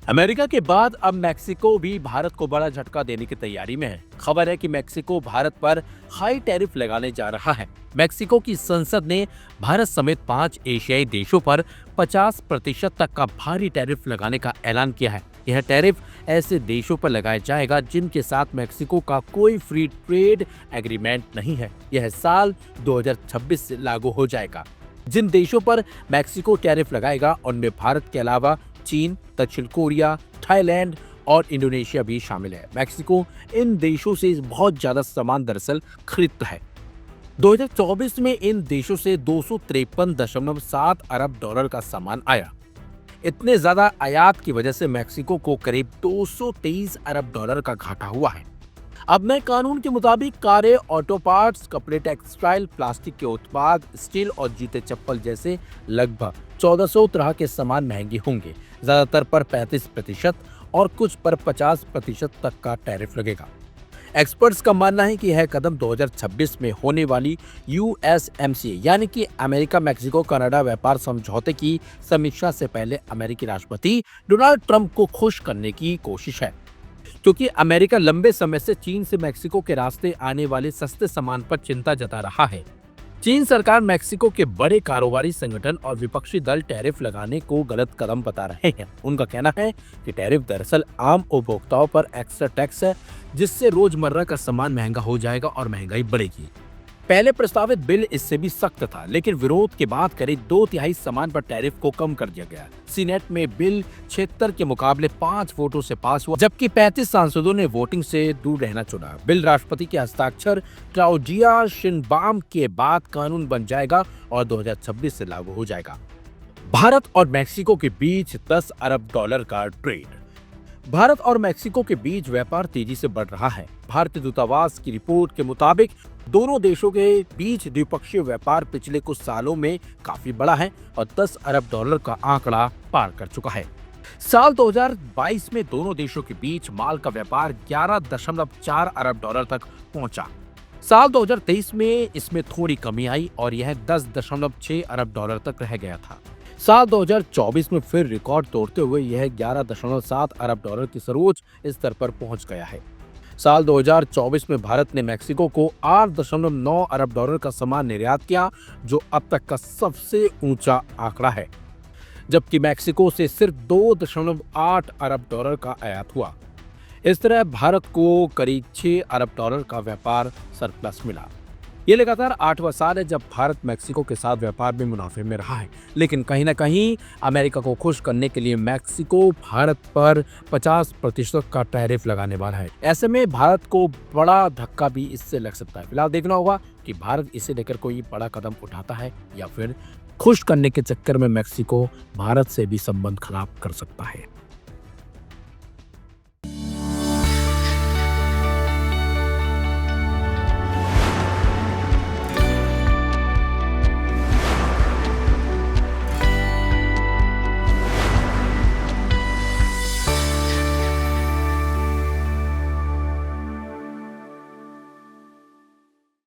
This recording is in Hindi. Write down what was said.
अमेरिका के बाद अब मैक्सिको भी भारत को बड़ा झटका देने की तैयारी में है। खबर है कि मैक्सिको भारत पर हाई टैरिफ लगाने जा रहा है। मैक्सिको की संसद ने भारत समेत 5 एशियाई देशों पर 50% तक का भारी टैरिफ लगाने का ऐलान किया है। यह टैरिफ ऐसे देशों पर लगाया जाएगा जिनके साथ मैक्सिको का कोई फ्री ट्रेड एग्रीमेंट नहीं है। यह साल 2026 से लागू हो जाएगा। जिन देशों पर मैक्सिको टैरिफ लगाएगा उनमें भारत के अलावा चीन, दक्षिण कोरिया, थाईलैंड और इंडोनेशिया भी शामिल है। मैक्सिको इन देशों से बहुत ज्यादा सामान दरअसल खरीदता है। 2024 में इन देशों से 253.7 अरब डॉलर का सामान आया। इतने ज्यादा आयात की वजह से मैक्सिको को करीब 223 अरब डॉलर का घाटा हुआ है। अब नए कानून के मुताबिक कारें, ऑटो पार्ट्स, कपड़े, टेक्सटाइल, प्लास्टिक के उत्पाद, स्टील और जूते चप्पल जैसे लगभग 1400 तरह के सामान महंगे होंगे। ज्यादातर पर 35% और कुछ पर 50% तक का टैरिफ लगेगा। एक्सपर्ट्स का मानना है कि यह कदम 2026 में होने वाली USMCA यानी कि अमेरिका मैक्सिको कनाडा व्यापार समझौते की समीक्षा से पहले अमेरिकी राष्ट्रपति डोनाल्ड ट्रंप को खुश करने की कोशिश है, क्योंकि अमेरिका लंबे समय से चीन से मैक्सिको के रास्ते आने वाले सस्ते सामान पर चिंता जता रहा है। चीन सरकार, मैक्सिको के बड़े कारोबारी संगठन और विपक्षी दल टैरिफ लगाने को गलत कदम बता रहे हैं। उनका कहना है कि टैरिफ दरअसल आम उपभोक्ताओं पर एक्स्ट्रा टैक्स है, जिससे रोजमर्रा का सामान महंगा हो जाएगा और महंगाई बढ़ेगी। पहले प्रस्तावित बिल इससे भी सख्त था, लेकिन विरोध के बाद करीब 2/3 सामान पर टैरिफ को कम कर दिया गया। सीनेट में बिल 76 के मुकाबले 5 वोटों से पास हुआ, जबकि 35 सांसदों ने वोटिंग से दूर रहना चुना। बिल राष्ट्रपति के हस्ताक्षर क्लाउडिया शिनबाम के बाद कानून बन जाएगा और 2026 से लागू हो जाएगा। भारत और मैक्सिको के बीच 10 अरब डॉलर का ट्रेड। भारत और मैक्सिको के बीच व्यापार तेजी से बढ़ रहा है। भारतीय दूतावास की रिपोर्ट के मुताबिक दोनों देशों के बीच द्विपक्षीय व्यापार पिछले कुछ सालों में काफी बढ़ा है और 10 अरब डॉलर का आंकड़ा पार कर चुका है। साल 2022 में दोनों देशों के बीच माल का व्यापार 11.4 अरब डॉलर तक पहुंचा। साल 2023 में इसमें थोड़ी कमी आई और यह 10.6 अरब डॉलर तक रह गया था। साल 2024 में फिर रिकॉर्ड तोड़ते हुए यह 11.7 अरब डॉलर की सर्वोच्च स्तर पर पहुंच गया है। साल 2024 में भारत ने मैक्सिको को 8.9 अरब डॉलर का सामान निर्यात किया, जो अब तक का सबसे ऊंचा आंकड़ा है, जबकि मैक्सिको से सिर्फ 2.8 अरब डॉलर का आयात हुआ। इस तरह भारत को करीब 6 अरब डॉलर का व्यापार सरप्लस मिला। ये लगातार 8वां साल है जब भारत मैक्सिको के साथ व्यापार में मुनाफे में रहा है, लेकिन कहीं ना कहीं अमेरिका को खुश करने के लिए मैक्सिको भारत पर 50% का टैरिफ लगाने वाला है। ऐसे में भारत को बड़ा धक्का भी इससे लग सकता है। फिलहाल देखना होगा कि भारत इसे लेकर कोई बड़ा कदम उठाता है या फिर खुश करने के चक्कर में मैक्सिको भारत से भी संबंध खराब कर सकता है।